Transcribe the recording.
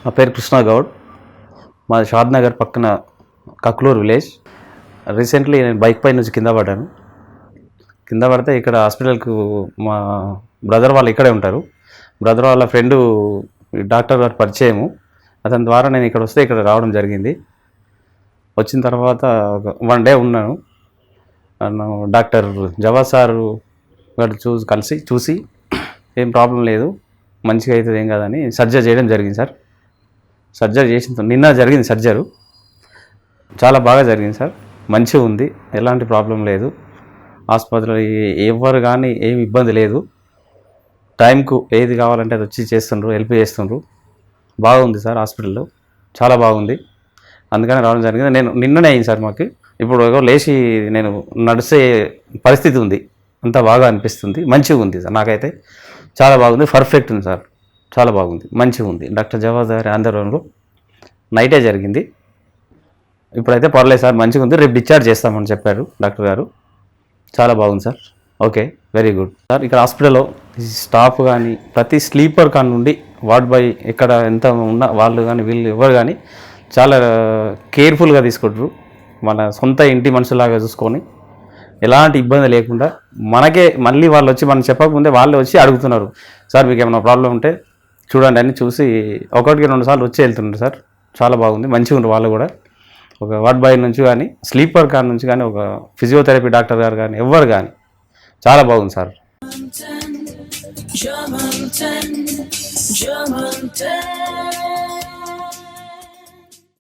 నా పేరు కృష్ణగౌడ్. మాది షాద్నగర్ పక్కన కక్లూర్ విలేజ్. రీసెంట్లీ నేను బైక్ పై నుంచి కింద పడ్డాను. కింద పడితే ఇక్కడ హాస్పిటల్కు మా బ్రదర్ వాళ్ళు ఇక్కడే ఉంటారు. బ్రదర్ వాళ్ళ ఫ్రెండు డాక్టర్ గారు పరిచయము. అతని ద్వారా నేను ఇక్కడ వస్తే ఇక్కడ రావడం జరిగింది. వచ్చిన తర్వాత ఒక 1 డే ఉన్నాను. డాక్టర్ జవాద్ సార్ గారు చూసి ఏం ప్రాబ్లం లేదు, మంచిగా అవుతుంది, ఏం కాదని సర్జరీ చేయడం జరిగింది సార్. సర్జరీ చేసిన నిన్న జరిగింది సర్జరీ. చాలా బాగా జరిగింది సార్. మంచిగా ఉంది, ఎలాంటి ప్రాబ్లం లేదు. ఆసుపత్రిలో ఎవరు కానీ ఏమి ఇబ్బంది లేదు. టైంకు ఏది కావాలంటే అది వచ్చి చేస్తుండ్రు, హెల్ప్ చేస్తుండ్రు. బాగుంది సార్, హాస్పిటల్లో చాలా బాగుంది. అందుకని రావడం జరిగింది. నేను నిన్ననే అయింది సార్ మాకు. ఇప్పుడు లేచి నేను నడిచే పరిస్థితి ఉంది. అంతా బాగా అనిపిస్తుంది, మంచిగా ఉంది సార్. నాకైతే చాలా బాగుంది, పర్ఫెక్ట్ ఉంది సార్, చాలా బాగుంది, మంచిగా ఉంది. డాక్టర్ జవాద్ గారి ఆందోళనలో నైటే జరిగింది. ఇప్పుడైతే పర్లేదు సార్, మంచిగా ఉంది. రేపు డిశ్చార్జ్ చేస్తామని చెప్పారు డాక్టర్ గారు. చాలా బాగుంది sir. Okay, very good sir. ఇక్కడ హాస్పిటల్లో స్టాఫ్ కానీ ప్రతి స్లీపర్ కాని నుండి వార్డ్ బాయ్ ఎక్కడ ఎంత ఉన్న వాళ్ళు కానీ వీళ్ళు ఎవరు కానీ చాలా కేర్ఫుల్గా తీసుకుంటారు. మన సొంత ఇంటి మనుషులాగా చూసుకొని ఎలాంటి ఇబ్బంది లేకుండా మనకే మళ్ళీ వాళ్ళు వచ్చి మనం చెప్పకముందే వాళ్ళు వచ్చి అడుగుతున్నారు, సార్ మీకు ఏమైనా ప్రాబ్లం ఉంటే చూడండి అని చూసి 1-2 సార్లు వచ్చి వెళ్తున్నారు సార్. చాలా బాగుంది, మంచిగా ఉన్నారు వాళ్ళు కూడా. ఒక వార్డ్ బాయ్ నుంచి కానీ స్లీపర్ కార్ నుంచి కానీ ఒక ఫిజియోథెరపీ డాక్టర్ గారు కానీ ఎవరు కానీ చాలా బాగుంది సార్. Germanten